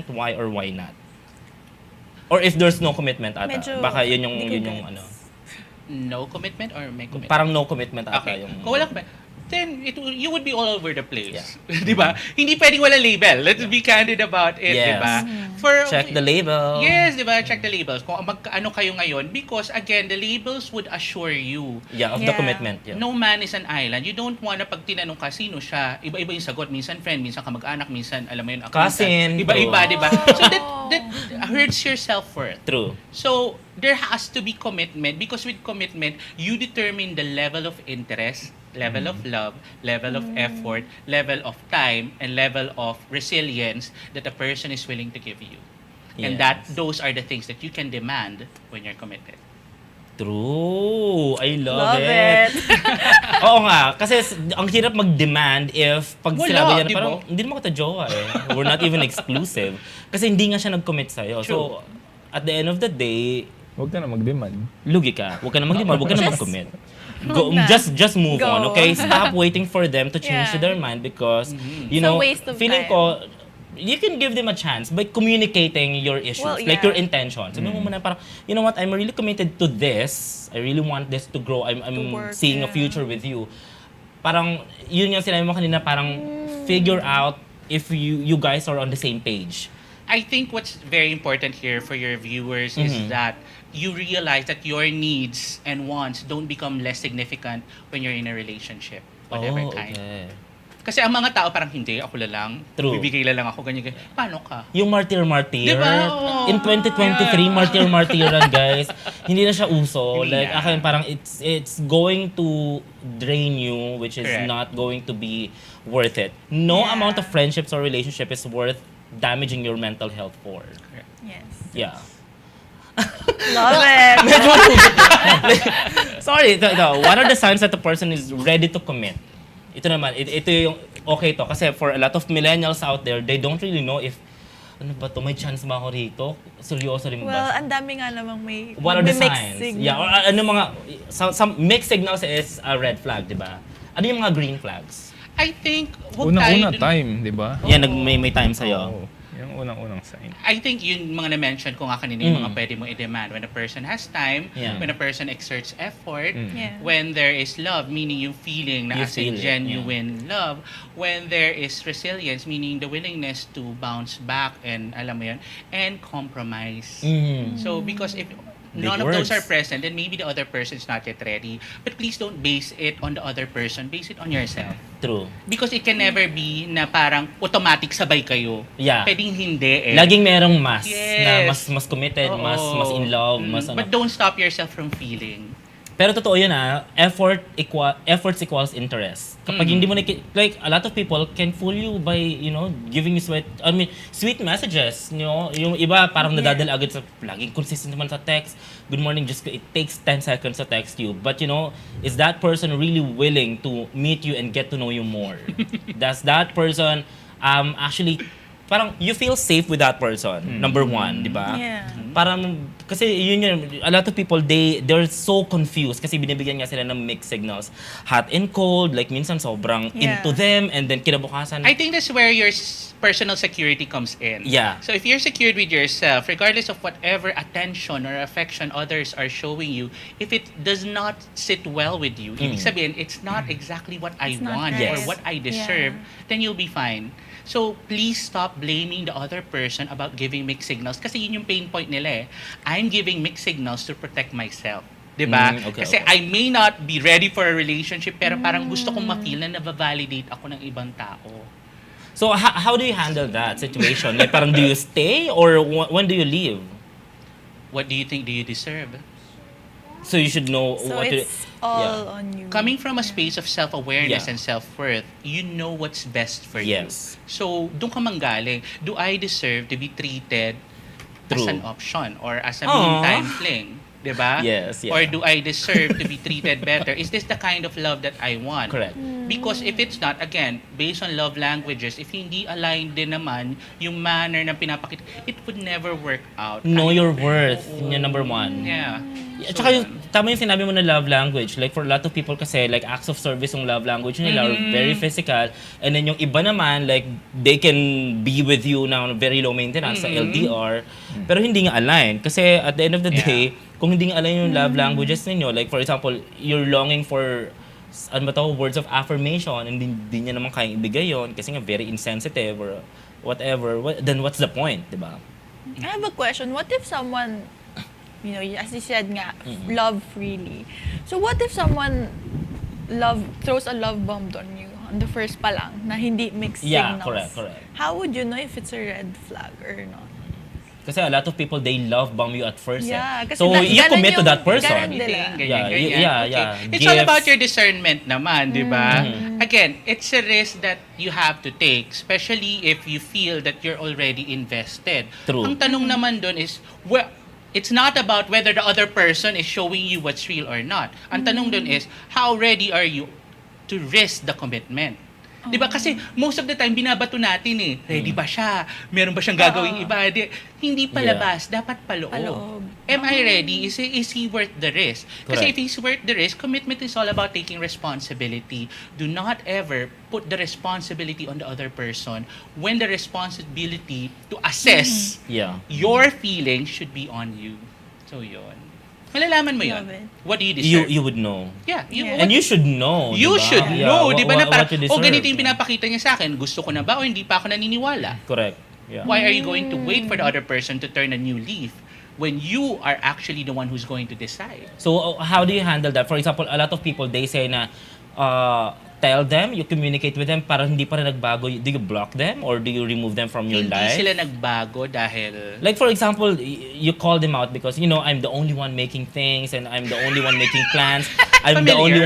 Why or why not? Or if there's no commitment ata. Medyo Baka yun yung hindi ko ano. No commitment or may commitment? Parang no commitment ata Okay. yung... Kung wala commitment, then you would be all over the place. Di ba? Hindi pwedeng wala label. Let's be candid about it, di Yes. ba? Check the label. Yes, di ba? Check the labels. Kung ano kayo ngayon. Because, again, the labels would assure you. Yeah, of the Yeah. commitment. Yeah. No man is an island. You don't wanna pag tinanong ka, sino siya, iba-iba yung sagot. Minsan friend, minsan kamag-anak, minsan, alam mo yun, accountant. Cousin. Iba-iba, True. di ba? So that hurts your self-worth. True. So, there has to be commitment because with commitment, you determine the level of interest, level of love, level of effort, level of time, and level of resilience that a person is willing to give you. And Yes. those are the things that you can demand when you're committed. True. I love, Love it. it. Oo nga. Kasi ang hirap mag-demand if pag Wala, sinabi niya na di parang ba? hindi naman kita jowa eh. We're not even exclusive. Kasi hindi nga siya nag-commit sa'yo. So, at the end of the day, Huwag ka na mag-demand. lugi ka. Huwag ka na mag-demand. Huwag ka na mag-commit. Huwag na. Just move Go. on, okay? Stop waiting for them to change Yeah. their mind because, you It's a know, waste of feeling time. ko, you can give them a chance by communicating your issues, Well, like yeah. your intentions. Sabi mo muna parang, you know what, I'm really committed to this. I really want this to grow. I'm work, seeing a yeah. future with you. Parang, yun yung sinabi mo kanina, parang figure out if you guys are on the same page. I think what's very important here for your viewers is that you realize that your needs and wants don't become less significant when you're in a relationship, whatever kind. Okay. Kasi ang mga tao parang hindi, ako lang. True. Bibigay lang ako, ganyan. Paano ka? Yung martyr. Diba? Oo. In 2023, martyran, guys. Hindi na siya uso. Hindi Like, na. akin parang it's going to drain you, which is Correct. not going to be worth it. No Yeah. amount of friendships or relationship is worth damaging your mental health for. Yes. Yeah. Love it. Sorry, ito. What are the signs that the person is ready to commit? Ito naman, ito yung okay to. Kasi for a lot of millennials out there, they don't really know if, ano ba to, may chance ba ako rito? Seryoso rin Well, ba? ang dami nga namang may What are the mixed signs? signals. Yeah, or ano mga, some mixed signals is a red flag, di ba? Ano yung mga green flags? I think, wag Unang-una tayo dun- time, di ba? Yan, may time sa'yo. Oo. Yung unang-unang sign. I think yung mga na-mention ko nga kanina, yung mga pwede mo i-demand. When a person has time, Yeah. when a person exerts effort, Yeah. when there is love, meaning yung feeling na You as in feel it, genuine love, when there is resilience, meaning the willingness to bounce back and alam mo yun, and compromise. So because if none of those words. are present, then maybe the other person is not yet ready. But please don't base it on the other person. Base it on yourself. True. Because it can never be na parang automatic sabay kayo. Yeah. Pwedeng hindi eh. Laging merong mas, Yes. na mas committed, Oo. mas in love, mas ano. But don't stop yourself from feeling. Pero totoo yun efforts equals interest. Kapag hindi mo like a lot of people can fool you by, you know, giving you sweet messages, you know, yung iba parang nadadala agad sa laging consistent naman sa text, good morning, just it takes 10 seconds to text you. But you know, is that person really willing to meet you and get to know you more? Does that person actually parang you feel safe with that person, number one, di ba? Yeah. Parang, kasi a lot of people, they're so confused kasi binibigyan nga sila ng mixed signals. Hot and cold, like minsan sobrang into them, and then kinabukasan. I think that's where your personal security comes in. Yeah. So if you're secured with yourself, regardless of whatever attention or affection others are showing you, if it does not sit well with you, ibig sabihin, it's not exactly what I It's not want right. or what I deserve, then you'll be fine. So please stop blaming the other person about giving mixed signals kasi yun yung pain point nila eh. I'm giving mixed signals to protect myself. Diba? Okay, Kasi I may not be ready for a relationship pero parang gusto kong ma-feel na nababalidate ako ng ibang tao. So how do you handle that situation? Like parang do you stay or when do you leave? What do you think do you deserve? So you should know So what to it's all on you. Coming from a space of self-awareness Yeah. and self-worth, you know what's best for you. Yes. So, doon ka manggaling. Do I deserve to be treated as True. an option or as a Aww. meantime fling? Diba? Yes, yeah. Or do I deserve to be treated better? Is this the kind of love that I want? Correct. Because if it's not, again, based on love languages, if hindi aligned din naman yung manner na pinapakita, it would never work out. Know Kahit- your worth, Oo. yun yung number one. Yeah. At saka yung, tama yung sinabi mo na love language. Like for a lot of people kasi, like acts of service yung love language nila are very physical. And then yung iba naman, like they can be with you na very low maintenance sa LDR. Pero hindi nga align. Kasi at the end of the day, kung hindi nga align yung love languages ninyo, like for example, you're longing for ano ba to, words of affirmation and hindi niya naman kayang ibigay yon kasi nga very insensitive or whatever, then what's the point, di ba? I have a question. What if someone, as you said nga, love freely. So what if someone throws a love bomb on you on the first pa lang na hindi mixed Yeah, signals? correct. How would you know if it's a red flag or not? Kasi a lot of people, they love bomb you at first. Yeah, kasi So you ganun commit to yung- that person. ganun nila. Yeah. It's all Gifts. about your discernment naman, di ba? Again, it's a risk that you have to take, especially if you feel that you're already invested. True. Ang tanong naman doon is, well, it's not about whether the other person is showing you what's real or not. Ang tanong doon is, how ready are you to risk the commitment? Di ba? Kasi most of the time, binabato natin eh. Ready ba siya? Meron ba siyang gagawing iba? Hindi palabas, dapat paloob. Paloob. Am I ready? Is he worth the risk? Kasi Correct. if he's worth the risk, commitment is all about taking responsibility. Do not ever put the responsibility on the other person when the responsibility to assess Yeah. your feelings should be on you. So yun. Malalaman mo yun. Love it. What do you deserve? You would know. Yeah. Yeah. And you should know. You diba? should Yeah, know, di ba na parang, what you oh, deserve. ganito yung pinapakita niya sa akin, gusto ko na ba o hindi pa ako naniniwala? Correct. Yeah. Why are you going to wait for the other person to turn a new leaf when you are actually the one who's going to decide? So how do you handle that? For example, a lot of people, they say na, tell them, you communicate with them, para hindi pa rin nagbago. Do you block them or do you remove them from your Hindi life? sila nagbago dahil... Like for example, you call them out because I'm the only one making things and I'm the only one making plans. I'm the only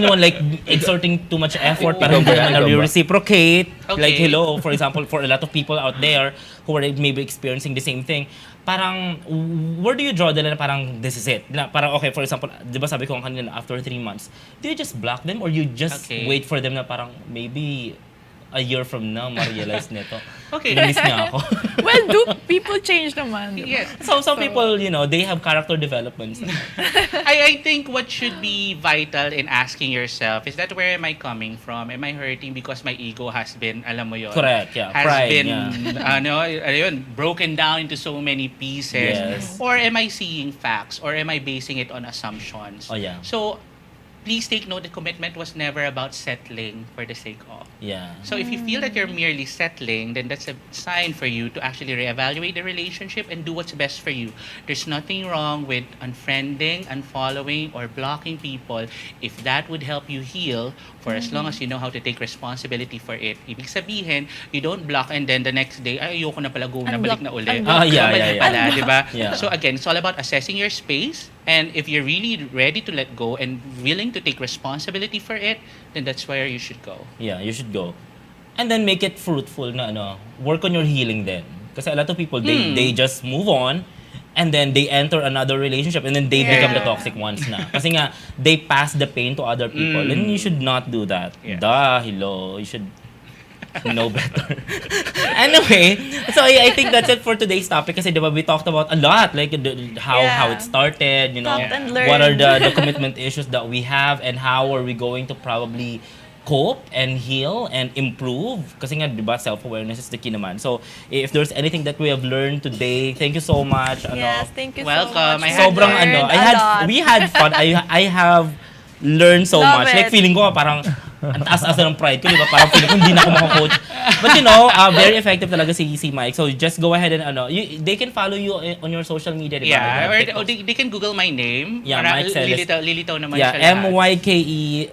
one like exerting too much effort para hindi naman na-reciprocate. Okay. Like hello, for example, for a lot of people out there who are maybe experiencing the same thing, parang where do you draw the line na parang this is it? Na parang okay, for example, 'di ba sabi ko kanina after 3 months, do you just block them or you just wait for them na parang maybe a year from now ma-realize nito. Okay. Na-miss niya ako. Well, do people change naman? Diba? Yes. So some people, they have character developments. I think what should be vital in asking yourself is that where am I coming from? Am I hurting because my ego has been, alam mo yun? Correct, yeah. Has Pride, been, yeah. broken down into so many pieces? Yes. Or am I seeing facts? Or am I basing it on assumptions? Oh, yeah. So, please take note that commitment was never about settling for the sake of. Yeah. So if you feel that you're merely settling, then that's a sign for you to actually reevaluate the relationship and do what's best for you. There's nothing wrong with unfriending, unfollowing, or blocking people if that would help you heal for as long as you know how to take responsibility for it. Ibig sabihin, you don't block and then the next day, ay, ayoko na pala go, nabalik na uli. Yeah. Pala, diba? Yeah. So again, it's all about assessing your space, and if you're really ready to let go and willing to take responsibility for it, then that's where you should go. Yeah, you should go. And then make it fruitful na work on your healing then. Kasi a lot of people, they just move on and then they enter another relationship and then they become the toxic ones na. Kasi nga, they pass the pain to other people and you should not do that. Yeah. Hello. You should No better. Anyway, so I think that's it for today's topic kasi diba we talked about a lot like how it started, you know, Talked and learned. what are the commitment issues that we have and how are we going to probably cope and heal and improve kasi nga diba self-awareness is the key naman. So if there's anything that we have learned today, thank you so much. Yes, thank you Welcome. so much. Sobrang we had fun. I have learned so Love much. it. Like feeling ko parang ang taas-taas na ng pride ko, di ba? Parang feeling ko hindi na ako makakoach. But you know, very effective talaga si Mike. So just go ahead and they can follow you on your social media, di ba? Yeah, or they can Google my name. Yeah, Para Mike Celis. Lilitaw naman Yeah, siya lahat. MYKE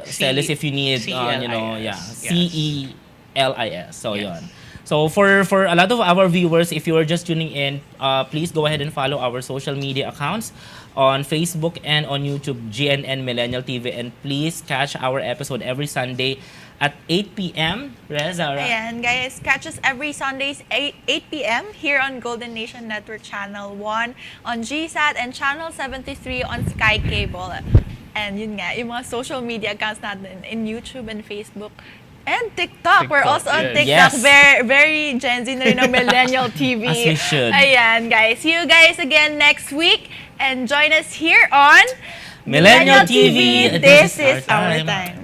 Celis if you need, C-E-L-I-S. you know, yeah, Yes. CELIS. So Yes. yon. So for a lot of our viewers, if you are just tuning in, please go ahead and follow our social media accounts on Facebook and on YouTube, GNN Millennial TV, and please catch our episode every Sunday at 8 p.m. Reza, Ayan, guys, catch us every Sundays 8 p.m. here on Golden Nation Network Channel 1, on GSAT, and Channel 73 on Sky Cable. And yun nga, yung mga social media accounts natin in YouTube and Facebook. And TikTok. We're also on TikTok. Yes. Very, very Gen Z na rin ng Millennial TV. As we should. Ayan, guys. See you guys again next week. And join us here on Millennial TV. This is our time.